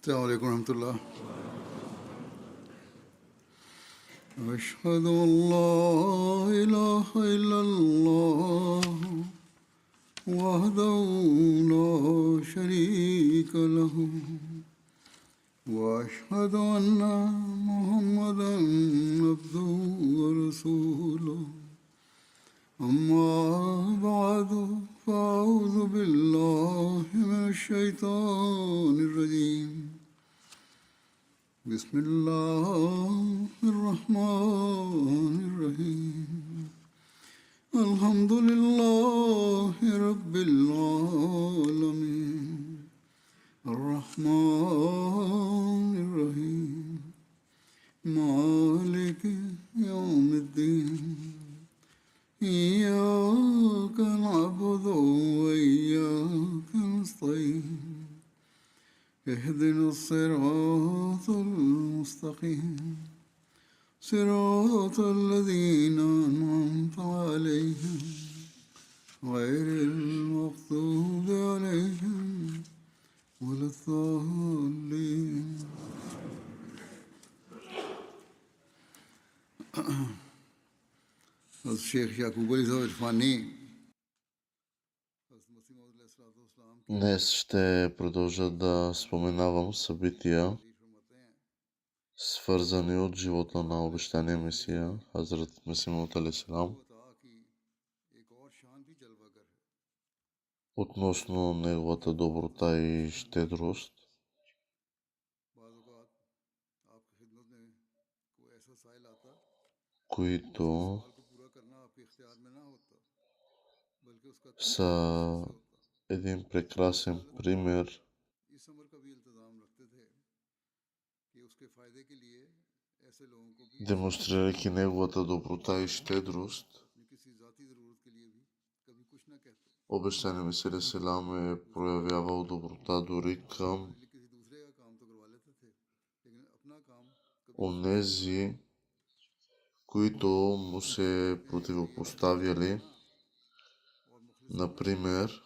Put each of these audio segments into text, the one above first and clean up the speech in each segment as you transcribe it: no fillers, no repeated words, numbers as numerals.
السلام عليكم ورحمة الله. أشهد أن لا إله إلا الله وحده لا شريك له وأشهد أن محمدا عبده ورسوله أما بعد فأعوذ بالله من الشيطان الرجيم بسم الله الرحمن الرحيم الحمد لله رب العالمين الرحمن الرحيم مالك يوم الدين إياك نعبد وإياك نستعين اهدنا الصراط المستقيم صراط الذين أنعمت عليهم غير المغضوب عليهم ولا الضالين. الشيخ يعقوب علي الفاني Днес ще продължа да споменавам събития, свързани от живота на обещания Месия, Хазрат Месих Мауд алейхиссалам, относно неговата доброта и щедрост, които са един прекрасен пример, демонстрирайки неговата доброта и щедрост. Обещания Месия алейхиссалам е проявявал доброта дори към онези, които му се противопоставяли. Например,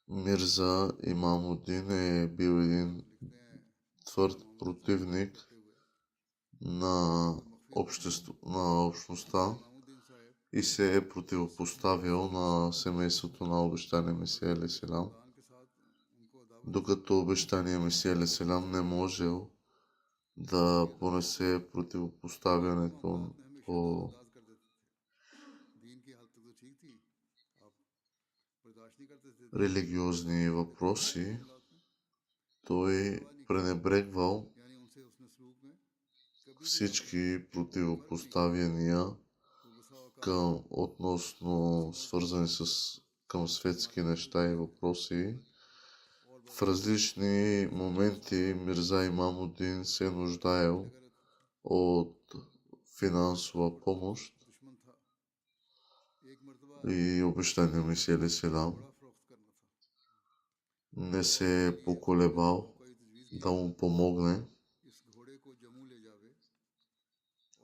Мирза Имамудин е бил един твърд противник на общността и се е противопоставил на семейството на обещания Месия алейхиссалам, докато обещания Месия алейхиссалам не можел да понесе противопоставянето по религиозни въпроси. Той пренебрегвал всички противопоставяния относно свързани към светски неща и въпроси. В различни моменти Мирза Имамудин се е нуждаел от финансова помощ и обещания Месия алейхиссалам не се е поколебал да му помогне.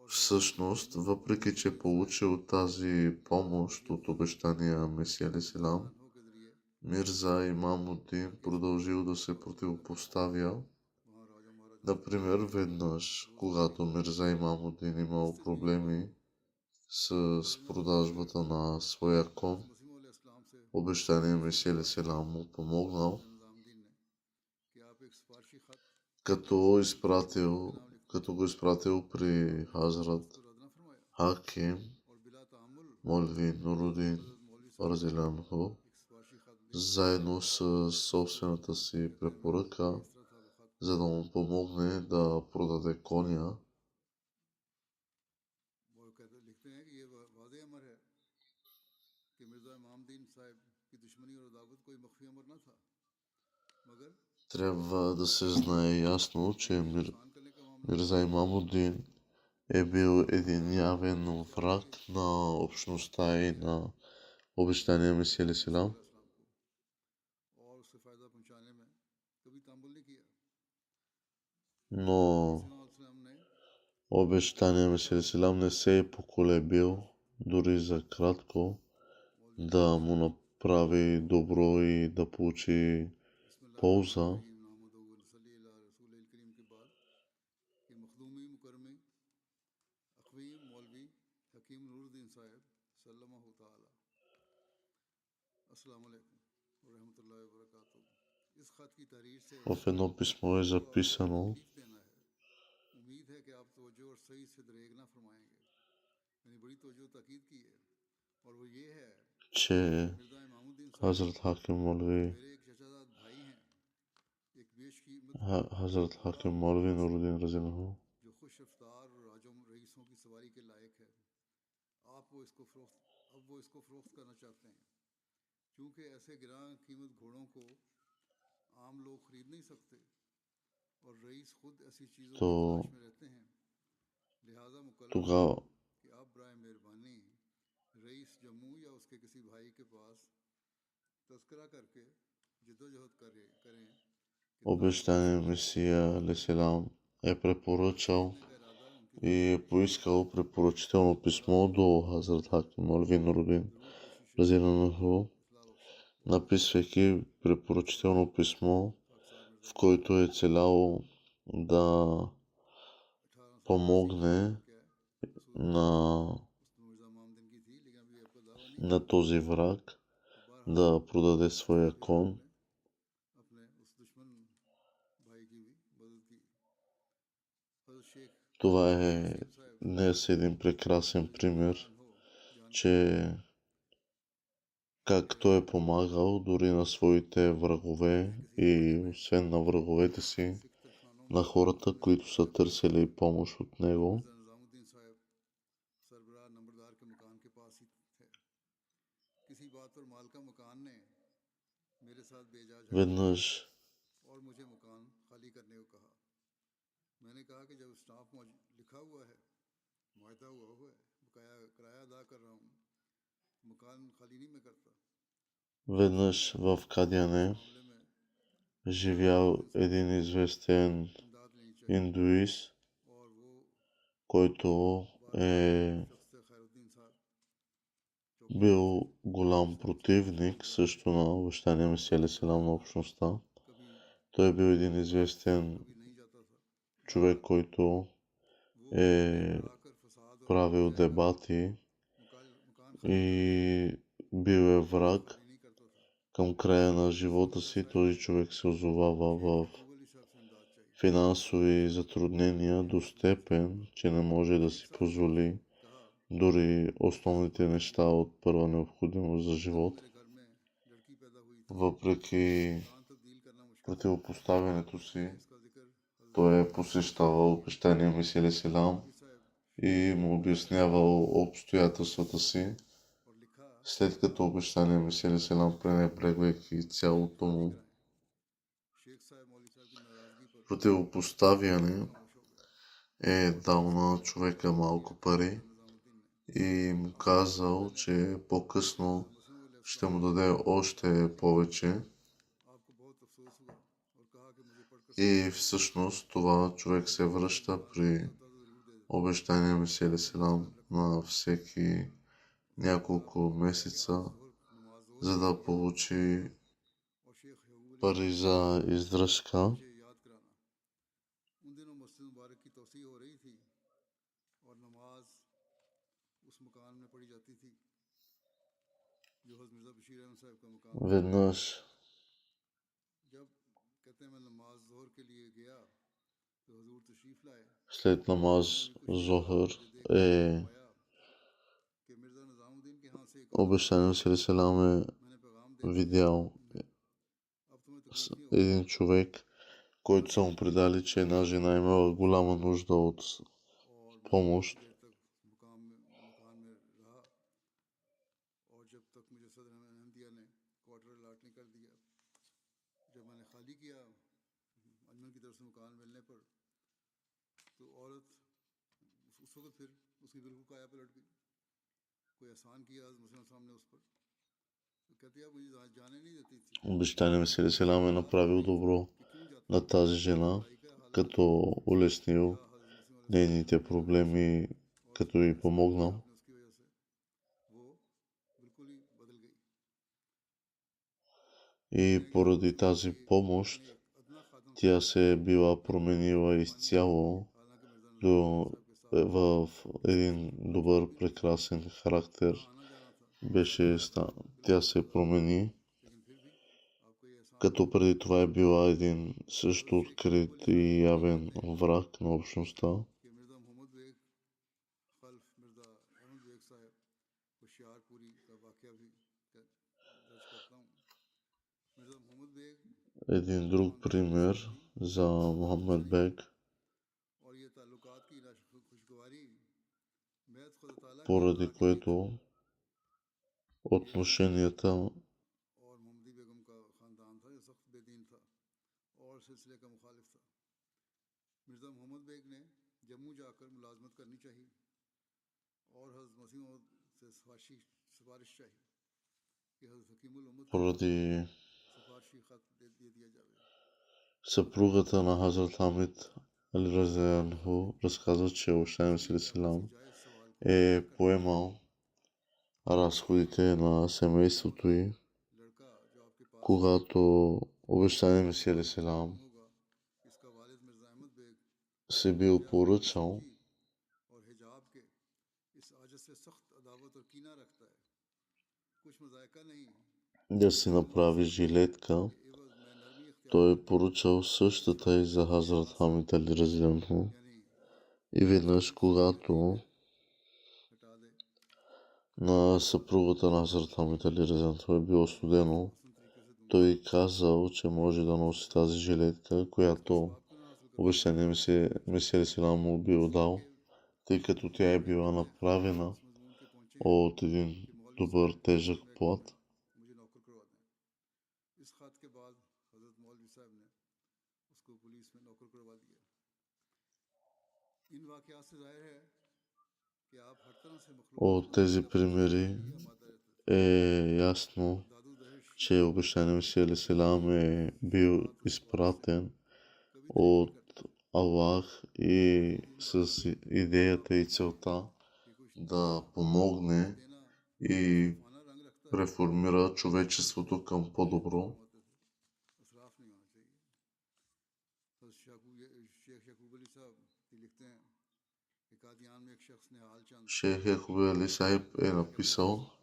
Всъщност, въпреки че получил тази помощ от обещания Месия алейхиссалам, Мирза Имамудин продължил да се противопоставя. Например, веднъж, когато Мирза Имамудин имал проблеми с продажбата на своя кон, обещания Месия алейхиссалам му помогнал, като го изпратил при Хазрат Хаким Молви Нурудин разилянху, заедно с собствената си препоръка, за да му помогне да продаде коня. Трябва да се знае ясно, че Мирза Имамудин е бил един явен враг на общността и на обещания Месия алейхиссалам. Но обещания Месия алейхиссалам не се е поколебил дори за кратко да му направи добро и да получи полза. В едно писмо е записано, че Хазрат Хаким Молви Нурудин Разинаху то тогава обещания Месия Леселам е препоръчал и е поискал препоръчително писмо до Хазрат Хаким Молви Нурудин Разинаху, написвайки препоръчително писмо, в който е целяло да помогне на този враг да продаде своя кон. Това е днес един прекрасен пример, че как той е помагал дори на своите врагове и освен на враговете си, на хората, които са търсили помощ от него. Веднъж в Кадяне живял един известен индуист, който е бил голям противник също на обещания Месия Алейхиссалам на общността. Той е бил един известен човек, който е правил дебати и бил е враг. Към края на живота си този човек се озовава в финансови затруднения до степен, че не може да си позволи дори основните неща от първа необходимост за живот. Въпреки противопоставянето си, той е посещавал обещания Месия Алейхиссалам и му обяснявал обстоятелствата си, след като обещания Месия Алейхиссалам, пренебрегвайки цялото му противопоставяне, е дал на човека малко пари и му казал, че по-късно ще му даде още повече. И всъщност това човек се връща при обещания Месия Алейхиссалам на всеки няколко месеца, за да получи пари за издръжка. Веднъж след намаз Зохър обещания Месия Алейхиссалам е видял един човек, който са му предали, че една жена имала голяма нужда от помощ. Обещания Месия Алейхиссалам е направил добро на тази жена, като улеснил нейните проблеми, като й помогнал. И поради тази помощ тя се е била променила изцяло в един добър, прекрасен характер. Тя се промени, като преди това е била един също открит и явен враг на общността. Един друг пример за Мохамед Бек, поради което отношенията поради съпругата на Хазрат Хамид Али Разиянху разказва, че Обещаният Месия Селам е поемал разходите на семейството й, когато Обещаният Месия Селам се бил поръчал да си направи жилетка. Той е поръчал същата и за Хазрат Хамид Али Разиянху. И веднъж, когато на съпругата на Хазрат Хамид Али Разиянху е било студено, той казал, че може да носи тази жилетка, която Обещаният Месия Селам му бил дал, тъй като тя е била направена от един добър тежък плат. От тези примери е ясно, че Обещаният Месия Селам е бил изпратен от Аллах и с идеята и целта да помогне и реформира човечеството към по-добро. Шейх Якуб Али Сахиб е написал,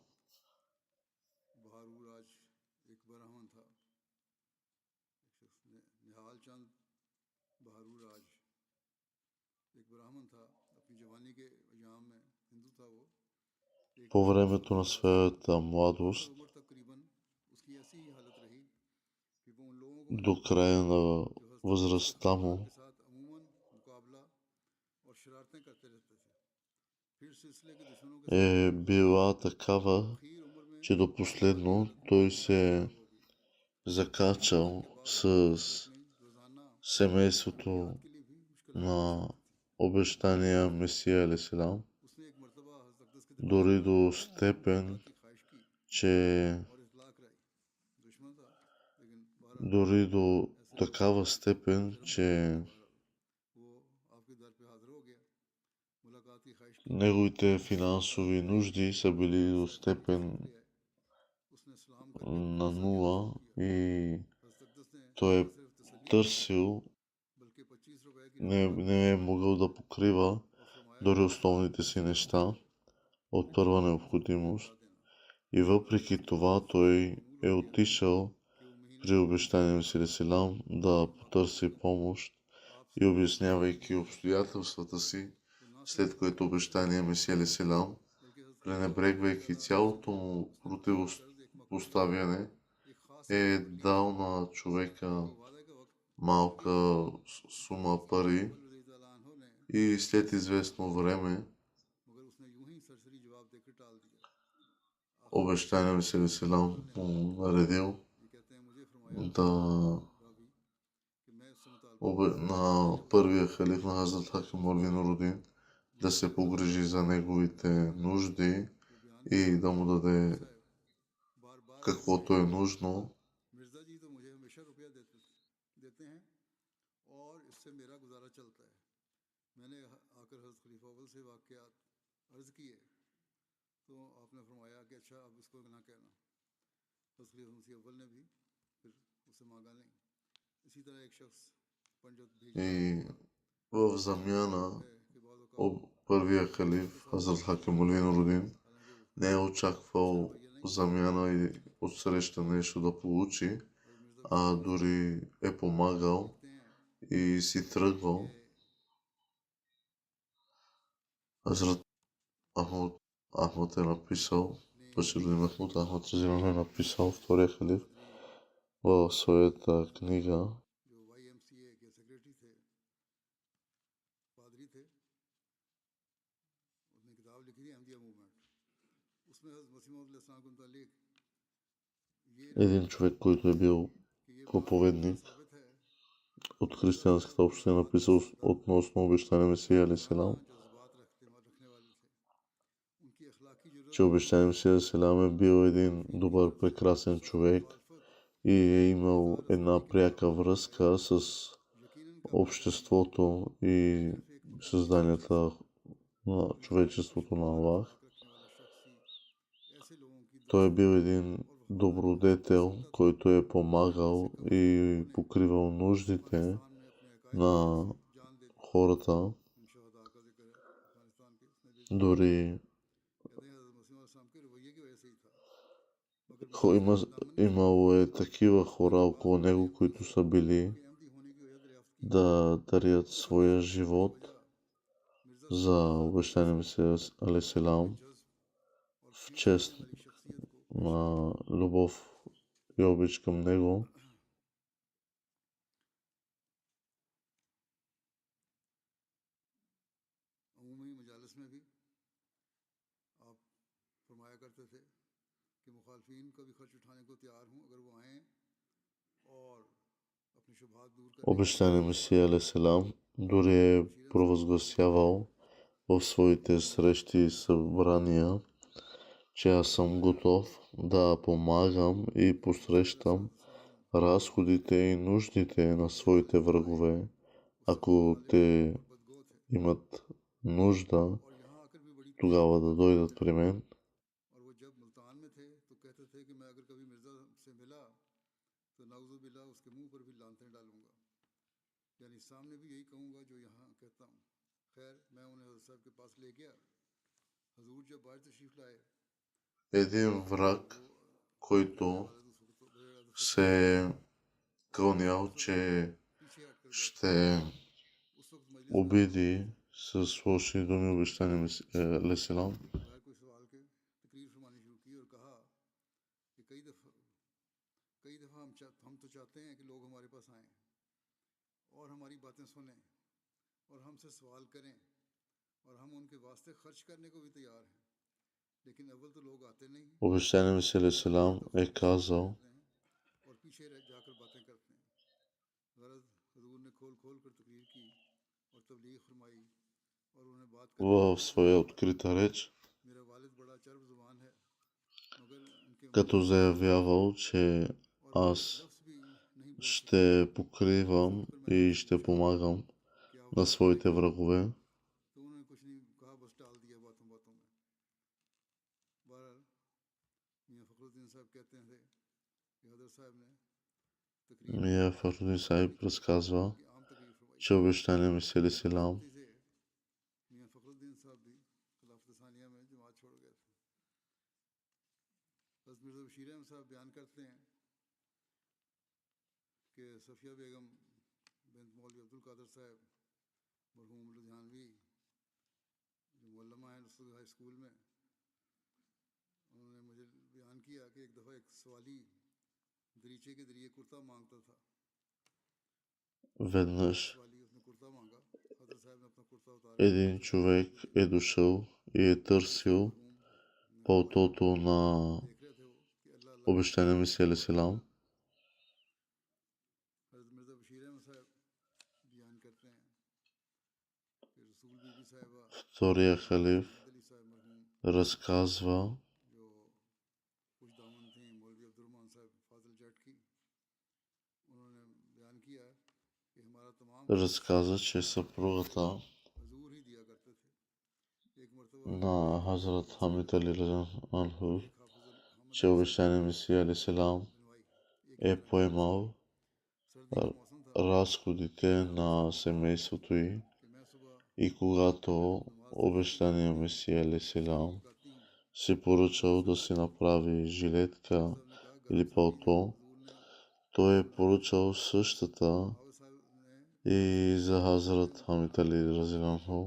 по времето на своята младост, до края на възрастта му, е била такава, че до последно той се е закачал с семейството на Обещания Месия Алейхиссалам, дори до степен, че дори до такава степен, че неговите финансови нужди са били до степен на нула и той е търсил, не е могъл да покрива дори основните си неща от първа необходимост. И въпреки това той е отишъл при Обещания Месия Селам да потърси помощ и обяснявайки обстоятелствата си, след което Обещания Месия Селам, пренебрегвайки цялото му противопоставяне, е дал на човека малка сума пари и след известно време Обещания Месия Селам му наредил на първия халиф на Хазрат Хаким Молви Нурудин да се погрижи за неговите нужди и да му даде каквото е нужно. И в замяна първия халиф, Хазрат Хакемулин Нурудин, не е очаквал замяна и отсреща нещо да получи, а дори е помагал и си тръгвал. Хазрат Ахмад е написал, Баширудин Махмуд Ахмад Разилан е написал, втория халиф, в своята книга един човек, който е бил проповедник от християнската община, е написал относно обещания Месия алейхиссалам, че обещания Месия алейхиссалам е бил един добър, прекрасен човек и е имал една пряка връзка с обществото и създанията на човечеството на Аллах. Той е бил един добродетел, който е помагал и покривал нуждите на хората. Дори имало е такива хора около него, които са били да дарят своя живот за обещания Месия алейхиссалам в чест на любов и обич към него. Обещания Месия алейхиссалам дори е провъзгласявал в своите срещи и събрания, че аз съм готов да помагам и посрещам разходите и нуждите на своите врагове, ако те имат нужда, тогава да дойдат при мен. Един враг, който се кълнял, че ще обиди с лоши думи обещания Месия алейхиссалам, обещания Месия алейхиссалам е казал, в своя открита реч, като заявявал, че аз ще покривам и ще помагам на своите врагове. Мия Фахрудин Сахиб разказва, че обещания Месия алейхиссалам веднъж един човек е дошъл и е търсил палтото на обещания Месия алейхиссалам. Втория халиф разказва, че съпругата на Хазрат Хамид Али Разиаллаху анху, че обещания Месия алейхиссалам е поемал разходите на семейството й и когато обещания Месия Алейхиссалам си поръчал да си направи жилетка или палто, той е поръчал същата и за Хазрат Хамид Али разиланху.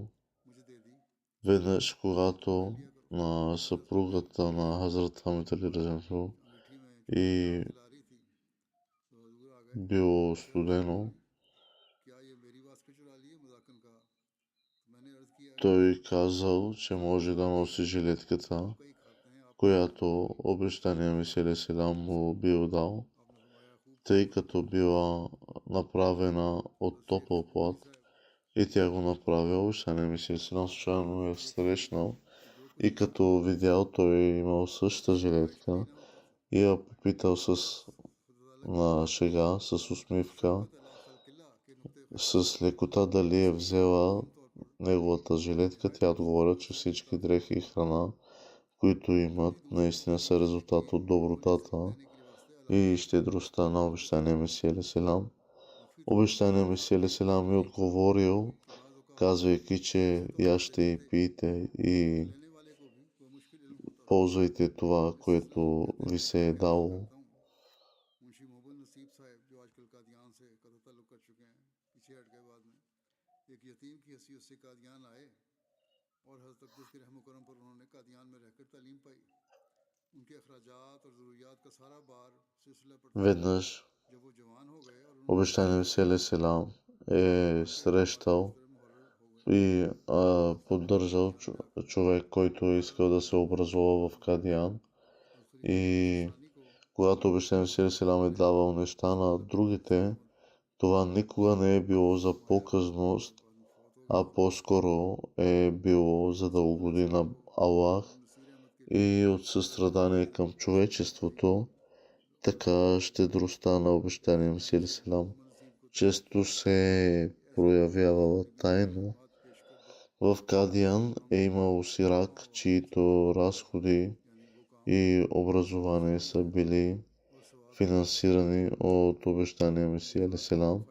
Веднъж, когато на съпругата на Хазрат Хамид Али разиланху и било студено, той казал, че може да носи жилетката, която обещания Месия Алейхиссалам му бил дал, тъй като била направена от топъл плат и тя го направил. Обещания Месия Алейхиссалам случайно е срещнал и като видял, той е имал същата жилетка и я попитал на шега, с усмивка, с лекота дали е взела неговата жилетка. Тя отговоря, че всички дрехи и храна, които имат, наистина са резултат от добротата и щедростта на обещания Месия Алейхиссалам. Обещания Месия Алейхиссалам е отговорил, казвайки, че яжте и пийте и ползвайте това, което ви се е дало. Веднъж обещания Месия Алейхиссалам е срещал и поддържал човек, който е искал да се образува в Кадиан. И когато обещания Месия Алейхиссалам е давал неща на другите, това никога не е било за показност, а по-скоро е било за да угоди на Аллах и от състрадание към човечеството. Така щедростта на обещания Месия Алейхиссалам често се е проявявала тайно. В Кадиан е имало сирак, чието разходи и образование са били финансирани от обещания Месия Алейхиссалам.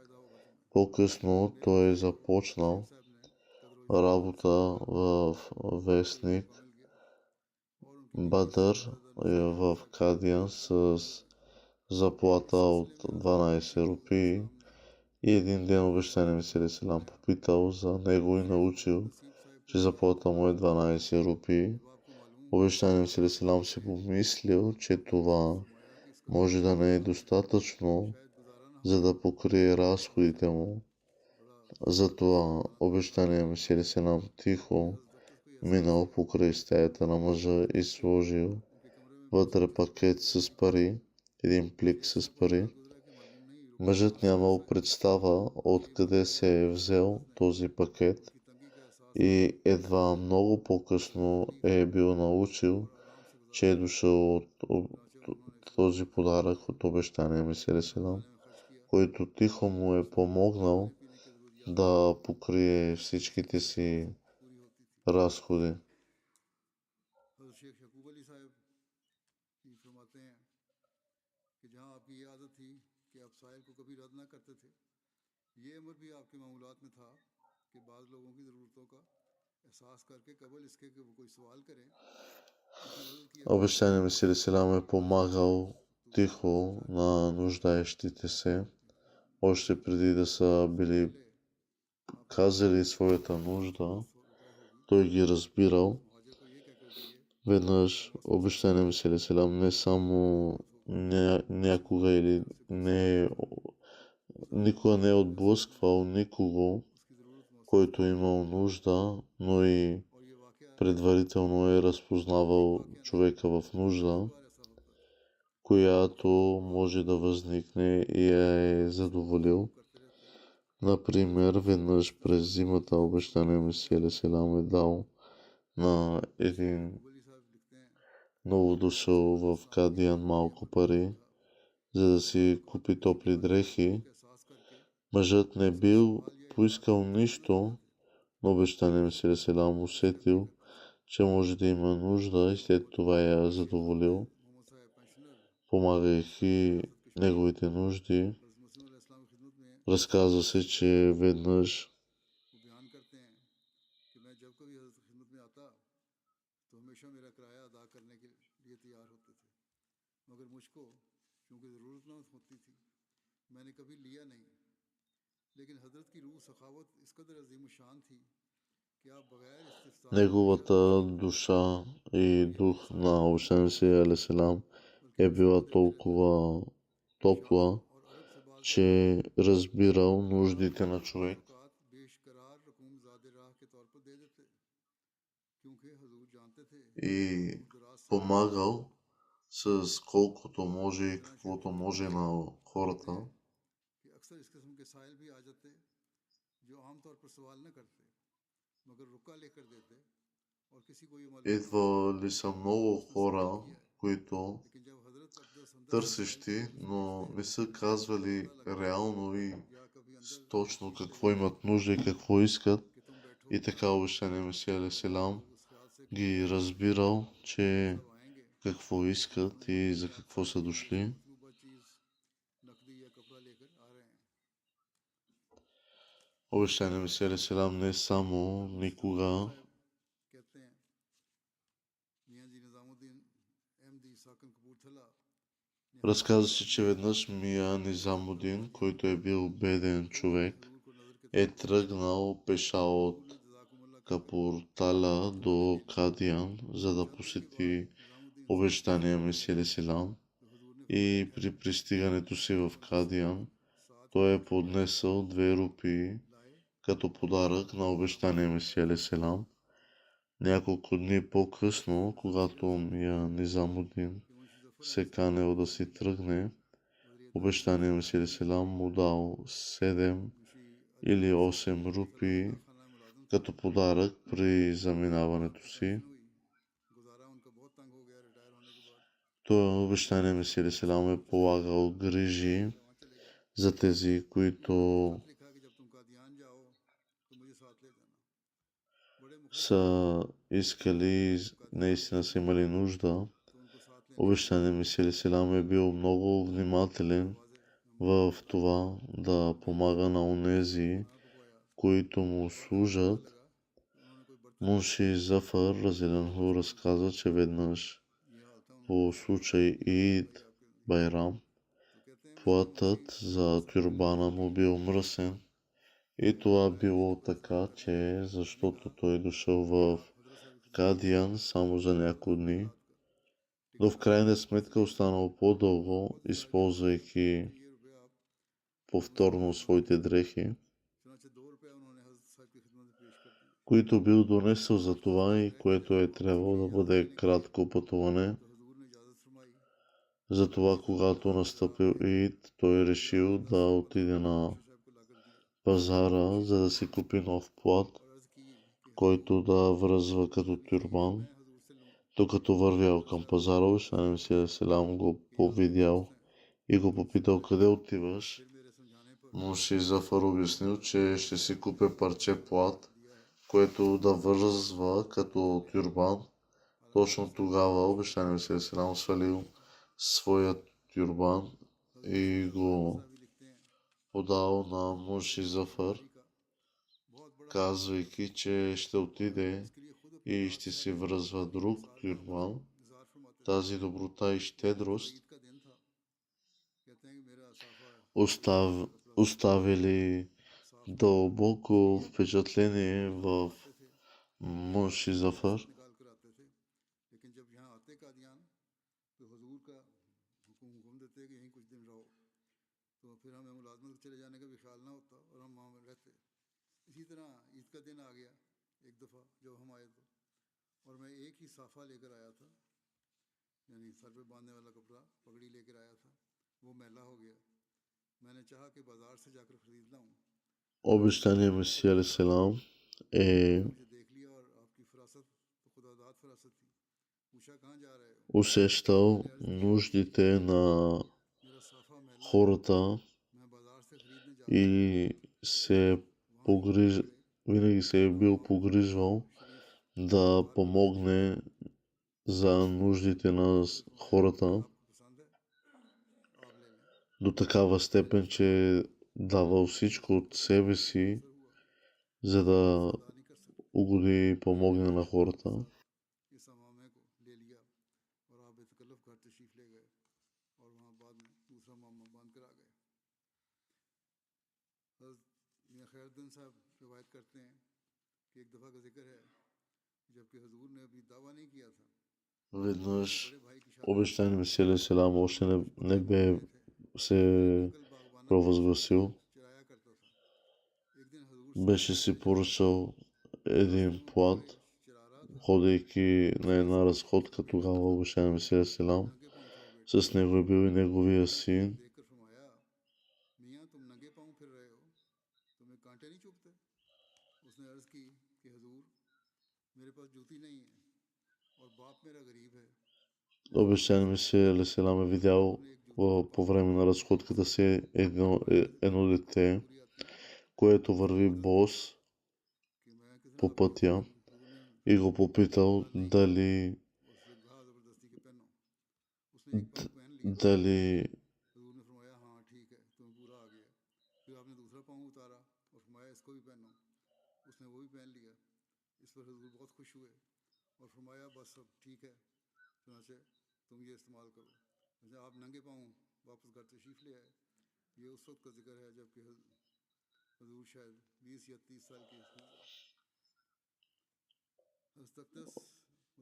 По-късно той е започнал работа в вестник Бадър в Кадиан с заплата от 12 рупии. И един ден обещания Месия Алейхиссалам попитал за него и научил, че заплата му е 12 рупии. Обещания Месия Алейхиссалам си помислил, че това може да не е достатъчно, за да покрие разходите му. Затова обещания Месия Алейхиссалам тихо минал покрай стаята на мъжа и сложил вътре пакет с пари, един плик с пари. Мъжът нямал представа откъде се е взел този пакет и едва много по-късно е бил научил, че е дошъл от този подарък от обещания Месия Алейхиссалам, който тихо му е помогнал да покрие всичките си разходи. Обещания Месия Алейхиссалам е помагал тихо на нуждаещите се, още преди да са били казали своята нужда. Той ги разбирал. Веднъж обещания Месия Алейхиссалам не само някога или никога не е отблъсквал никого, който е имал нужда, но и предварително е разпознавал човека в нужда, която може да възникне и е задоволил. Например, веднъж през зимата обещания Месия Алейхиссалам е дал на един новодошъл в Кадиан малко пари, за да си купи топли дрехи. Мъжът не бил поискал нищо, но обещания Месия Алейхиссалам усетил, че може да има нужда и след това я задоволил, помагайки неговите нужди. हज़रत मुस्लिम अलैहिस्सलाम की खिदमत में Разказва се, че веднъж वो बयान करते हैं कि मैं जब कभी हज़रत की खिदमत में आता तो हमेशा मेरा किराया अदा करने के लिए तैयार होते थे, मगर मुझको चूँकि ज़रूरत न होती थी मैंने कभी लिया नहीं। लेकिन हज़रत की रूह सखावत इस कदर अजीम शान थी कि आप बगैर इस्तिफ़सार हमेशा неговата душа и дух на обещания Месия алейхиссалам बल्कि е अक्सर била हज़रत के толкова शाम топла, और अरब से बाज़ दफ़ा че разбирал बाज़ нуждите на човек औक़ात बेशकरार रकूम ज़ाद राह के तौर पर दे देते, क्योंकि हजूर जानते थे и रूह दराज सफ़र में होती है। помагал с колкото може и चुनांचे каквото कुछ може रिवायतें на बताती хората. हैं कि अक्सर इस किस्म के साइल भी आ जाते जो आमतौर पर सवाल न करते मगर रुका लेकर देते और किसी को ये मालूम न होता था Идвали са много कि उसने सवाल хора, किया है। които लेकिन जब हजरत अब्दुल समद से सवाल की търсещи, गुर्ज भेजते но не са तो उन्हें казвали पता लगता реално и या कभी अंदर точно खींचते какво जाते имат нужда и какво искат. कि तुम बैठो И така обещания Месия алейхиссалам लोग उस ख्याल से कि ги ये разбирал, че सब आएंगे какво तो искат उनको и पता за लगता какво са कि वो कोई дошли. मतलूबा चीज़ नकदी या कपड़ा लेकर आ रहे हैं। Обещания Месия алейхиссалам не само никога साहब कहते हैं मियाँ जी निज़ामुद्दीन अहमदी साकन कपूरथला ने हजरत разказва को се, че आज़माया веднъж Мия फरमा Низамудин, दिया който е бил беден वो भी човек, हजूर को नज़र के е तौर पर देखते тръгнал пеша हजूर ने от जज़ाकुमुल्लाह कहकर Капуртала अर्ज़ до की Кадиан, за да चंद दिन के बाद посети निज़ामुद्दीन साहब обещания तशरीफ़ ले Месия गए алейхиссалам. तो हजूर ने फरमाया И при пристигането си कि в हज़रत साहब Кадиан, साथ той क्या е поднесъл 2 рупии लाए като और подарък на क्या обещания फरमाया Месия алейхиссалам. Няколко дни по-късно, когато कि Мия Низамудин मुंशी ज़फ़र अली се साहब канел да си тръгне, वज़ीर दाखिला обещания Месия алейхиссалам му дал 7 मुंशी अली или साहब 8 सलावत рупии खाना मुलाजिम थे। като подарък при बात заминаването कुछ си. ऐसी हुई गुजारा उनका बहुत तंग हो गया रिटायर होने के बाद Това обещание Месия алейхиссалам е साहब तशरीफ़ ले गए полагал грижи या वहाँ चले गए за тези, फिर उन्होंने които खत लिखा कि जब तुम कादियान जाओ तो मुझे साथ ले जाना। बड़े मुखलिस थे са искали, जब कादियान наистина तशरीफ़ са ले имали गए нужда. तो उनको साथ लेने के लिए Обещание Месия алейхиссалам е бил много внимателен दरवाजे в खटखटाए това да помага на онези, खाना पकाया които му और जब पता служат. लगा कि उन्होंने कोई बर्तन नहीं Мунши उठाया Зафар तो Разиленху हजूर का разказа, че веднъж ये हाल था उन्होंने по कहा случай बताइए Ид आपके नज़दीक Байрам तो कहते हैं मेरे मुंशी платът за सफ़र अली тюрбана साहब му की бил мръсен. И उन्होंने това फरमाया कि било जब अर्ज़ така, करने लगे че मैंने защото कहा той дошъл कि в आप हज़रत साहब की खिदमत में Кадиан само за और няколко अपनी дни, औलाद का но टिकट в बुक крайна करवा сметка दीजिए। останал तो по-дълго, बहुत गुस्सा किया използвайки कि ये रुपया आप मुझसे повторно लेकर своите जाओगे। дрехи, चुनांचे 2 रुपया उन्होंने हज़रत साहब की खिदमत में पेश कर दिए। които бил донесъл за हफ्ते तक това и रह कर което जब е वो वापस трябвало किए да यात्रा бъде के लिए кратко пътуване. तो हजूर ने इजाज़त फरमाई Затова, कि जब когато बाजार नज़र настъпил आए Ид, той तो решил ज़्यादा да 10 15 отиде रुपये на मुंशी साहब को लाकर दिए। пазара, मुंशी за да साहब си ने купи нов плат, और अर्ज़ की कि हजूर който да връзва जो като भी चाहिए тюрбан. मैं हजूर से लूँ। Докато вървял हजरत към साहब ने пазара, फरमाया Обещания Месия Селам го कि आप मेरे दोस्त повидял हैं и го तो मुझसे попитал पैसे къде लें। отиваш. फिर मेरे समझाने पर Мунши Зафар обяснил, че ще си купи парче плат, दिया है। което да връзва като тюрбан. हालांकि Точно दूसरे тогава Обещания Месия Селам свалил नहीं था। своят тюрбан हजरत и सैयद साहिब го साहब भी लिखते हैं подал на कि Мунши अपनी Зафар, ईमानदारी का बहुत बड़ा казвайки, че ще और отиде इसके लिए खुद अपनी и औलाद ще से си връзва आगे друг मिसाल कायम тюрбан. करेंगे। निज़ार फरमाते थे Тази доброта и कि एक दफ़ा щедрост ईद का दिन था। कहते हैं कि मेरा साफा कपड़ा था оставили साफ नहीं था дълбоко इसलिए впечатление जब в यहाँ आते थे Мунши तो Зафар. रुख्सत निकाल कर आते थे, लेकिन जब यहाँ आते कादियान तो हजूर का हुक्म देते कि यहीं कुछ दिन रहो, तो फिर हमें मुलाजमत चले जाने का भी ख्याल ना होता और हम वहाँ रहते। इसी तरह ईद का दिन आ गया एक दफ़ा जब हम आए तो, और मैं एक ही साफ़ा लेकर आया था, यानी सर पे बांधने वाला कपड़ा पगड़ी लेकर आया था, वो मैला हो गया। मैंने चाहा कि बाज़ार से जाकर ख़रीद लाऊं, चुनांचे जब Обещание बाज़ार Месия पहुंचा алейхиссалам तो आपने е मुझे देख लिया और आपकी फरासत तो खुदादाद फरासत थी। पूछा कहाँ जा रहे हो? усещал मैंने अर्ज़ की нуждите на मेरा साफ़ा मैला है, хората मैं बाज़ार से ख़रीदने जा रहा हूँ। и се वहाँ ही खड़े रहे винаги се е और бил वहाँ पर погрижвал शरीफ да हाल में पेश किया помогне за और нуждите на फिर फरमाया कि ये хората. आपको पसंद है, आप ले लें। до такава степен, че е давал всичко от себе си, за да угоди и помогне на хората. Веднъж обещания Месия алейхи салам още не бе се провъзгласил. Беше си поръчал един плат, ходейки на една разходка, тогава обещания Месия алейхи салам. С него е бил и неговия син. Обещания Месия алейхи салам е видял по време на разходката си едно дете, което върви бос по пътя, и го попитал дали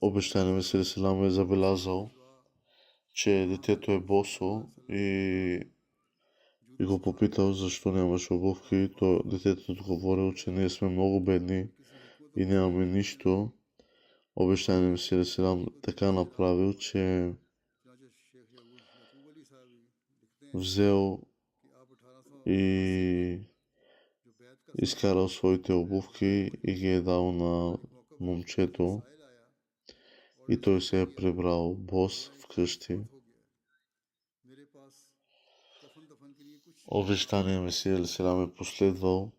обещания Месия алейхи салам е забелязал, че детето е босо, и го попитал защо нямаш обувки. Детето отговорил, че ние сме много бедни и нямаме нищо. Обещания Месия алейхи салам така направил, че взел и изкарал своите обувки и ги е дал на момчето, и той се е прибрал бос вкъщи. Обещания Месия алейхи салам е последвал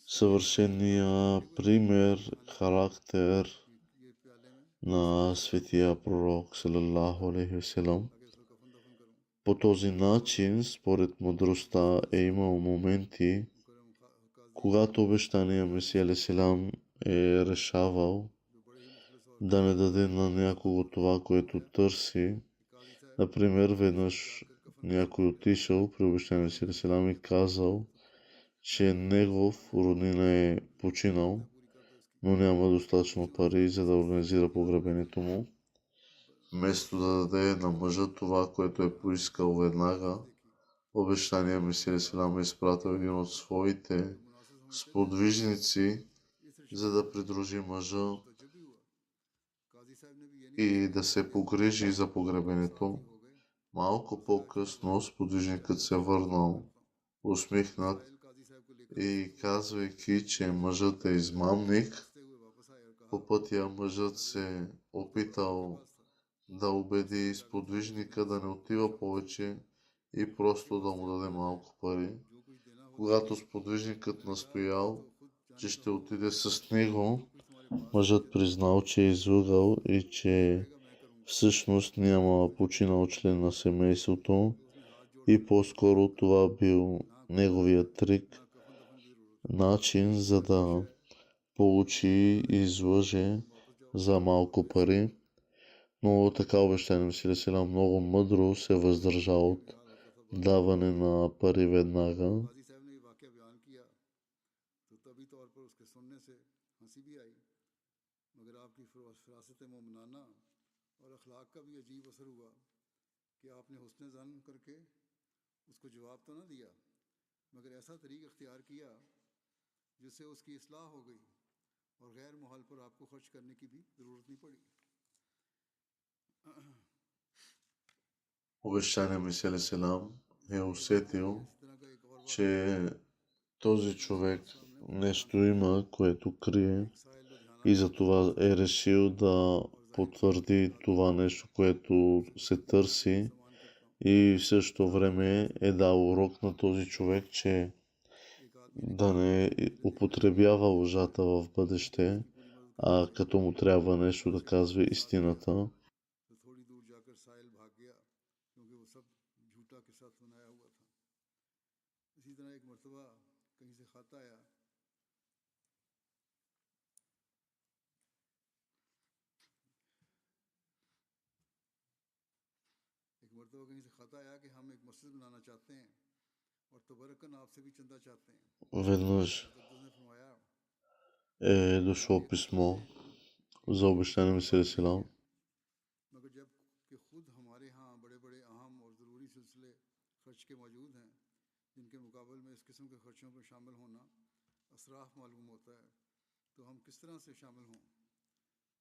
съвършения пример, характер на светия пророк салалаху алейхи васелам. По този начин, според мъдростта, е имал моменти, когато обещания Месия алейхи салам е решавал да не даде на някого това, което търси. Например, веднъж някой отишъл при обещания Месия алейхи салам и казал, че негов роднина е починал, но няма достатъчно пари, за да организира погребението му. Вместо да даде на мъжа това, което е поискал веднага, обещания Месия алейхи салам е изпратил един от своите сподвижници, за да придружи мъжа и да се погрижи за погребението. Малко по-късно сподвижникът се върнал усмихнат и казвайки, че мъжът е измамник. По пътя мъжът се опитал да убеди сподвижника да не отива повече и просто да му даде малко пари. Когато сподвижникът настоял, че ще отиде с него, мъжът признал, че е излъгал и че всъщност няма починал член на семейството, и по-скоро това бил неговият трик, начин за да получи и излъже за малко пари. Но така обещания Месия алейхи салам много мъдро се въздържа от даване на пари веднага. Обещания Месия алейхи салам е усетил, че този човек нещо има, което крие, и затова е решил да потвърди това нещо, което се търси, и в същото време е дал урок на този човек, че да не употребява лъжата в бъдеще, а като му трябва нещо да казва истината. खत आया एक मरतबा कहीं से खत आया कि हम एक मस्जिद बनाना चाहते हैं और तबरकन आपसे भी चंदा चाहते हैं Веднъж हज़रत ने फरमाया е हमारी дошло नीयत तो писмо अच्छी है за обещание ये Месия बात सही Селам. है मगर जब कि खुद हमारे यहाँ बड़े बड़े अहम और ज़रूरी सिलसिले खर्च के मौजूद हैं जिनके मुकाबले में इस किस्म के खर्चों में शामिल होना असराफ मालूम होता है तो हम किस तरह से शामिल हों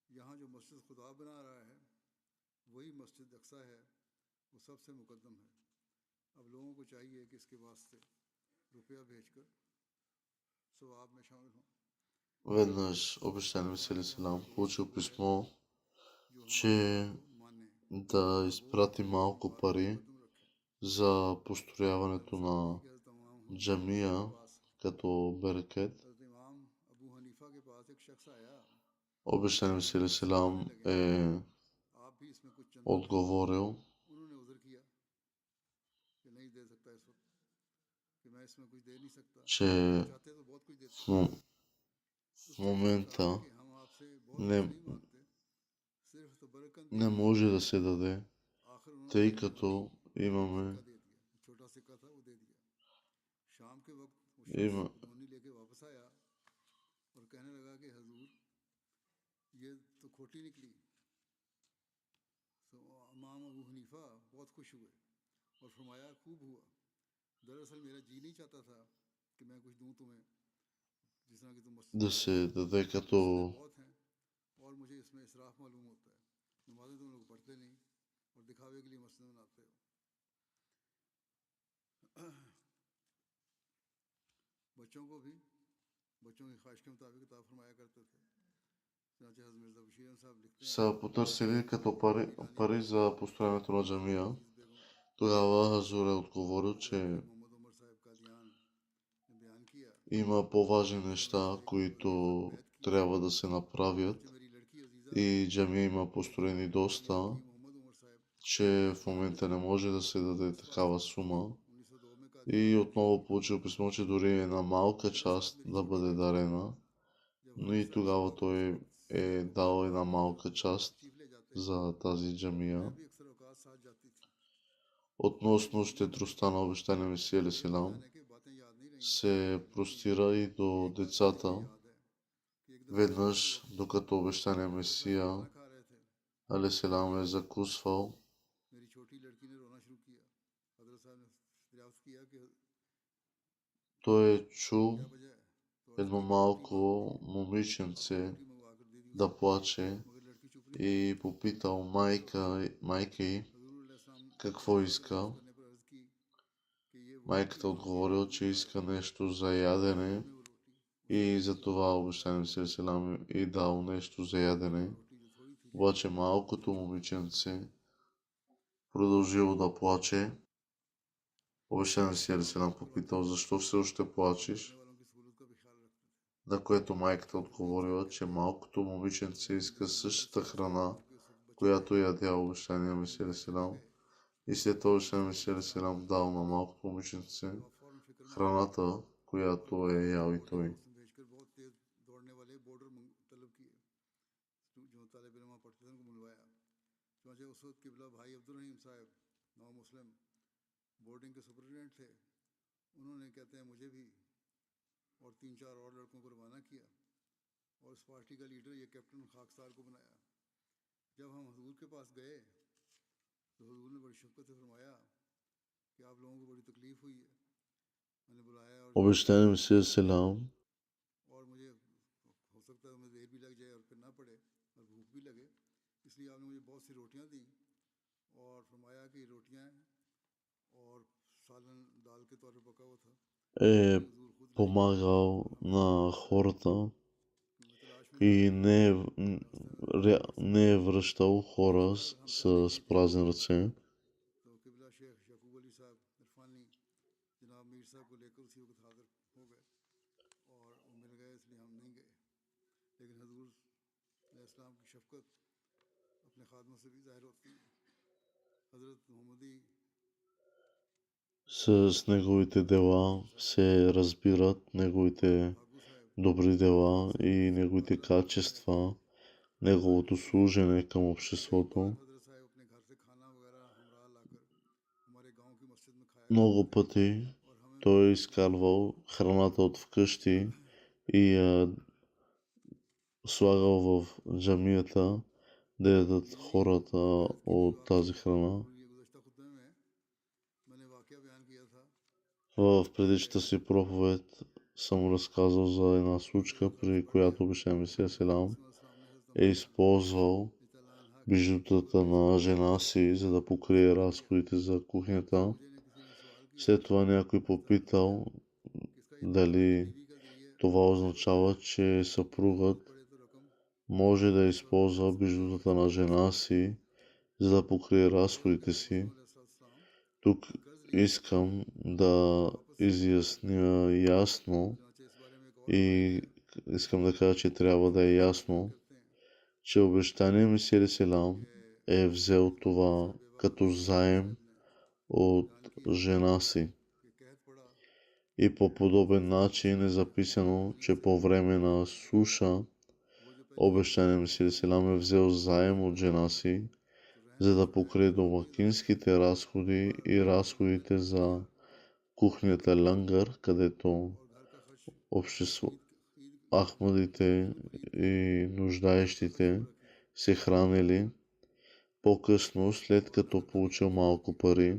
यहाँ जो मस्जिद खुदा बना रहा है वही मस्जिद अक्सा है वो सबसे मुकद्दम है अब लोगों को चाहिए कि इसके वास्ते रुपया भेजकर सवाब में शामिल हों Веднъж обещание और Месия हमारे यहाँ Селам वही получил वो है писмо, जो हमारी बात че को माने да और वो изпрати जो हमारी малко बात को пари मुकद्दम रखे за और построяването मिसाल दी на कि हज़रत इमाम अबू हनीफ़ा के джамия पास като берекет. हज़रत इमाम अबू हनीफ़ा के पास एक शख्स आया Обещание और Месия उससे कहने Селам लगे е आप भी इसमें कुछ चंदा दें отговорил, उन्होंने उज़र किया कि नहीं दे सकता इस वक्त कि मैं इसमें कुछ दे नहीं सकता अगर че चाहते तो बहुत कुछ देते в उस शख्स ने कहा момента कि हम आपसे बहुत कुछ не, नहीं मांगते सिर्फ तो बरकन не दीजिए може да се даде, आखिर उन्होंने тъй वही като имаме, सिक्का दे दिया छोटा सिक्का था वो दे दिया शाम के वक्त वो शख्स има, धोनी लेके वापस आया और कहने लगा कि हजूर ये तो खोटी निकली तो इमाम अबू हनीफा बहुत खुश हुए और फरमाया खूब हुआ दरअसल मेरा जी नहीं चाहता था कि मैं कुछ दूं तुम्हें जिस तरह की तुम मस्जिद да बना रहे се हो даде मस्जिदें като बहुत हैं और मुझे इसमें इसराफ मालूम होता है नमाजें तुम लोग पढ़ते नहीं और दिखावे के लिए मस्जिद बनाते हो बच्चों को भी बच्चों की ख्वाहिश के मुताबिक अता फरमाया करते थे चनाचे हज़रत मिर्ज़ा बशीर अहमद साहब लिखते हैं са потърсили като मीरानी пари बेगम за построяването на हज़रत джамия. अजीज़ बेगम Тогава Хазур е отговорил, हज़रत че पीर मोहम्मद उमर साहब कादियान ने बयान किया има по-важни कि उन्होंने неща, मुझसे एक които वजीफत बैत की трябва да се चनाचे направят मेरी लड़की अजीज़ा и джамия има построени मियाँ доста, पीर मोहम्मद उमर साहब че в कादियान момента не може да се даде इस वास्ते такава сума. 1902 में И कादियान भेजी थी отново получил писмо, че дори една малка मेरे साथ част मेरी да छोटी бъде बेटी дарена. जब Но हाजी и साहब тогава उस той वक्त е वो дал една बाबा малка част तशरीफ़ ले जाते за тази मैं джамия. भी अक्सर औकात साथ जाती थी हाजी Относно मोहम्मद उमर щедростта на обещания Месия ये तो Селам जाने के बातें याद नहीं रही се मगर простира и до एक बात मुझे ये децата. याद है कि एक दफ़ा शाम के Веднъж, वक्त докато обещания हज़रत साहब Месия खाना खा रहे थे Алейхиссалам е закусвал, मेरी छोटी लड़की ने रोना शुरू किया हज़रत साहब ने दरियाफ्त किया कि той е чул क्या वजह है तो अर्ज़ едно की कि रोटी малко मांग रही है तो момиченце रोटी मंगवा कर दे दी да उसे плаче मगर लड़की चुप नहीं थी и попитал तो майка й हज़ूर अलैहिस्सलाम какво बार बार अर्ज़ иска. करने पर अर्ज़ की कि ये वो रोटी Майката मांगती है जो отговорил, че दूध लाए иска нещо за और ядене हमने वो रोटी उसे и दे दी за това обещания Месия Селам и дал нещо за ядене. और रोटी जो थोड़ी थी ले ली Обаче उसे малкото चुप कर दिया момиченце продължило да плаче. Обещания Месия और Селам फरमाते попитал, थे защо все още कि वो плачеш? रखने वालों की सहूलत का भी ख्याल रखते थे На което майката हज़रत हमीद साहब отговорила, че कहते हैं малкото कि момиченце हम иска जब मस्जिद същата से गुजरे храна, जबकि उस वक्त बच्चे थे която ядял обещания तो Месия मुझे कहने Селам. लगे И след това कि обещания सल्लल्लाहु Месия अलैहि वसल्लम Селам ने дал फरमाया на малкото момиченце तो आप फौरन फिक्र में आ गए храната, और която е कहा कि ял и बोर्डिंग той. हाउस में भेजकर बहुत तेज दौड़ने वाले बोर्डर तलब किए जो तालिब इल्म पढ़ते थे उनको बुलवाया चुनांचे उस वक्त किबला भाई अब्दुल रहीम साहब नौ मुस्लिम बोर्डिंग के सुपरिटेंडेंट थे उन्होंने कहते हैं मुझे भी और 3-4 और लड़कों को रवाना किया और इस पार्टी का लीडर ये कैप्टन खाकसार को बनाया जब हम हजूर के पास गए तो हजूर ने बड़ी शफ़क़त से फरमाया कि आप लोगों को बड़ी तकलीफ़ हुई है मैंने बुलाया और Обещания Месия Селам और मुझे हो सकता है मुझे देर भी लग जाए और फिर ना पड़े और भूख भी लगे इसलिए आपने मुझे बहुत सी रोटियां दी और फरमाया कि रोटियां और सालन दाल के तौर पर पका हुआ था е रोटी हजूर खुद लाए помагал और हमने खाया на хората कि मैं तलाश में था и रास्ते में रास्ते में से не е връщал जिस хора पैदल हम चलने с की थी празни रъце. तो किबला शेख यकूब अली साहब इरफानी जनाब मीर साहब को लेकर उसी वक्त हाजिर हो गए और वो मिल गए इसलिए हम नहीं गए लेकिन हजूर इस्लाम की शफ़क़त अपने खादमों से भी ज़ाहिर होती है हज़रत मोहम्मदी С неговите дела се разбират неговите добри дела и неговите качества, неговото служене към обществото. Много пъти той е изкарвал храната от вкъщи и слагал в джамията да ядат хората от тази храна. В предишната си проповед съм разказал за една случка, при която обещания Месия Селам е използвал бижутата на жена си, за да покрие разходите за кухнята. След това някой попитал дали това означава, че съпругът може да използва бижутата на жена си, за да покрие разходите си. Тук искам да изясня ясно и искам да кажа, че трябва да е ясно, че обещание Месия Селам е взел това като заем от жена си. И по подобен начин е записано, че по време на суша обещание Месия Селам е взел заем от жена си, за да покрие домакинските разходи и разходите за кухнята лангър, където общество, ахмадите и нуждаещите се хранили. По-късно, след като получил малко пари,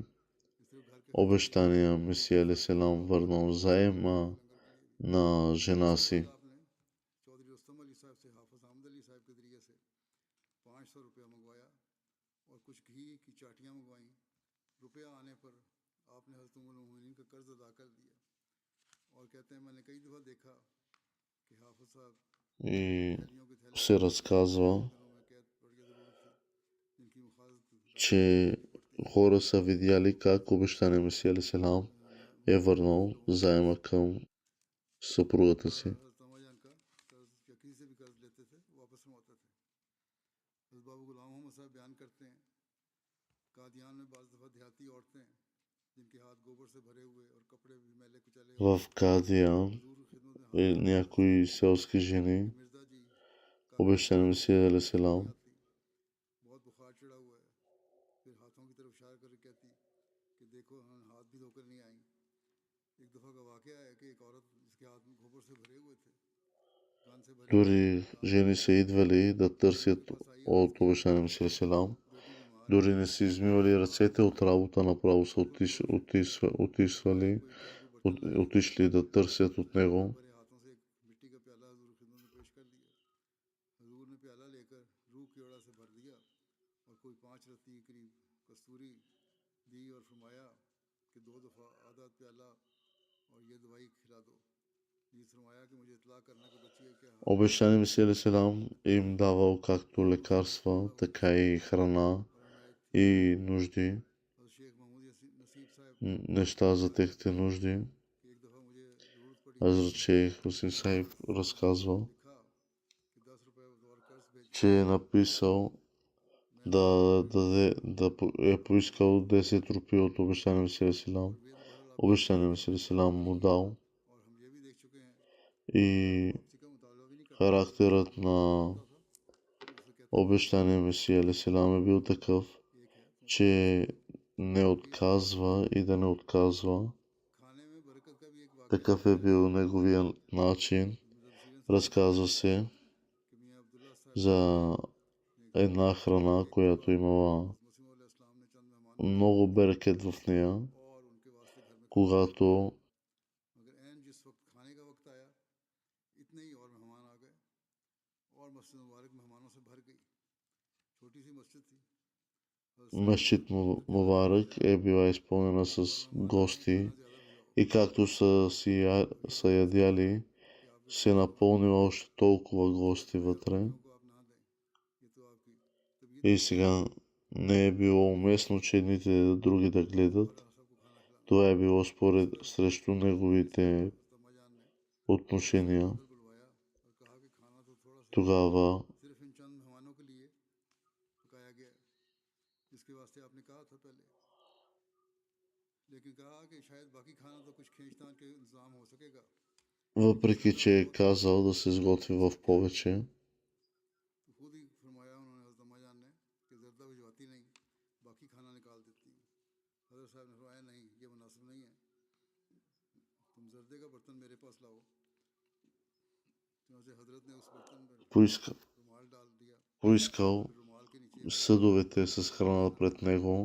обещания Месия Селам върнал заема на жена си. И се разказва, че хора са видяли как обещание Месия Селам е върнал заема към съпругата си. В Кадиян някои селски жени обещание Месия Селам дори жени са идвали да търсят от обещание Месия Селам, дори не са измивали ръцете от работа, направо са отишли да търсят от него. Обещание Месия Селам им давал както лекарства, така и храна и нужди, неща за техните нужди. Хазрат Шейх Хусейн Сахиб разказва, че е написал да е поискал 10 рупии от обещание Месия Селам. Обещание Месия Селам му дал. И характерът на обещание Месия Селам е бил такъв, че не отказва и да не отказва. Такъв е бил неговия начин. Разказва се за една храна, която имала много берекет в нея, когато Месчид Мубарак е била изпълнена с гости и както са ядяли, се напълнила още толкова гости вътре. И сега не е било уместно, че едните други да гледат. Това е било срещу неговите отношения. Тогава लेकिन कहा कि शायद बाकी खाना तो कुछ खींचतान के इंतजाम हो सकेगा। въпреки че е казал да се изготви в повече. तो खुद ही फरमाया उन्होंने हज़रत अम्मा जान ने कि जर्दा भिजवाती नहीं, बाकी खाना निकाल देती हैं। हज़रत साहब ने फरमाया नहीं, ये मुनासिब नहीं है, तुम जर्दे का बर्तन मेरे पास लाओ। चुनांचे हज़रत ने उस बर्तन में रुमाल डाल दिया, Поискал फिर रुमाल के नीचे съдовете с храна пред него,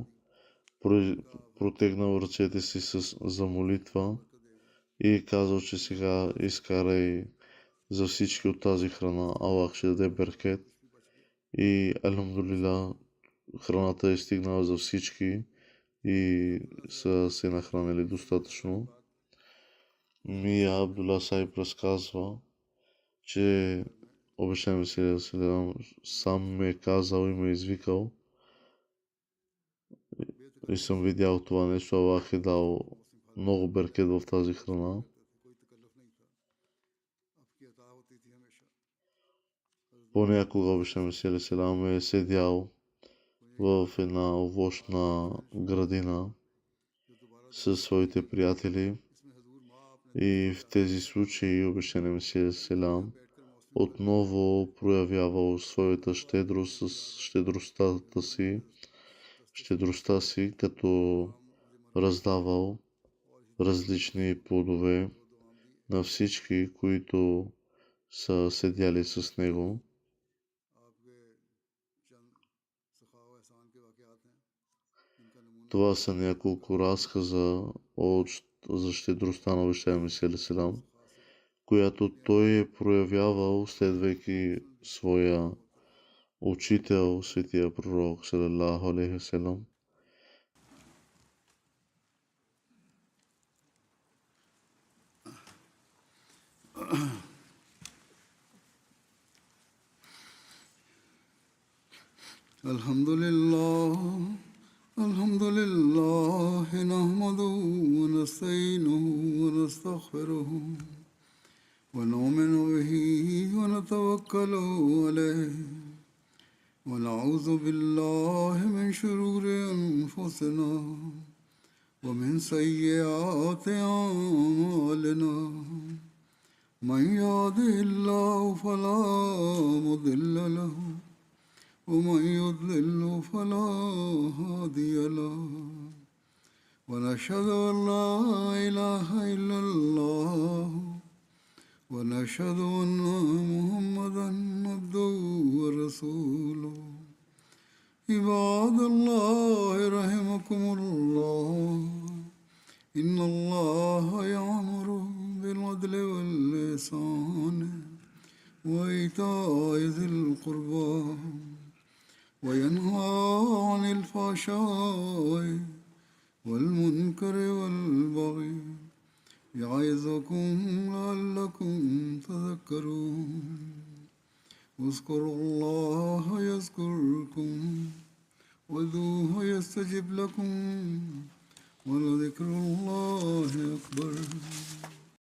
протегнал ръцете си за молитва बरकत देगा। и казал, че сега изкарай за всички от тази храна. Аллах ще даде беркет. कुछ भी बच गया। И алхамдулилlah, храната е стигнала за всички и са се нахранили достатъчно. Мия Абдула Сайб разказва, че обещаем се сам ме е казал и ме е извикал и съм видял това нещо. Аллах е дал много беркет в тази храна. कोई तकल्लुफ नहीं था, आपकी अता होती थी हमेशा। Понякога обещаем се е седял в една овощна градина जो दोबारा със своите приятели इसमें हजूर माँ अपने и в тези случаи обещаем बैठकर मौसम отново проявявал своята щедростта си, като раздавал различни плодове на всички, които са седяли с него. आपके चंद सखा व एहसान के वाक़यात हैं जिनका नमूना Това са няколко разказа за щедростта на обещаемия селам, която той е проявявал, следвайки своя учител, светия пророк, салалаху алейхи васелам. الحمد لله نحمده ونستعينه ونستغفره ونؤمن به ونتوكل عليه ونعوذ بالله من شرور أنفسنا ومن سيئات أعمالنا من يهده الله فلا مضل له ومن يضلل فلا هادي له ونشهد أن لا إله إلا الله ونشهد أن محمدا عبده ورسوله عباد الله رحمكم الله إن الله يأمر بالعدل والإحسان وإيتاء ذي القربى وينهى عن الفحشاء والمنكر والبغي يعظكم لعلكم تذكرون اذكروا الله يذكركم وادعوه يستجب لكم ولذكر الله أكبر.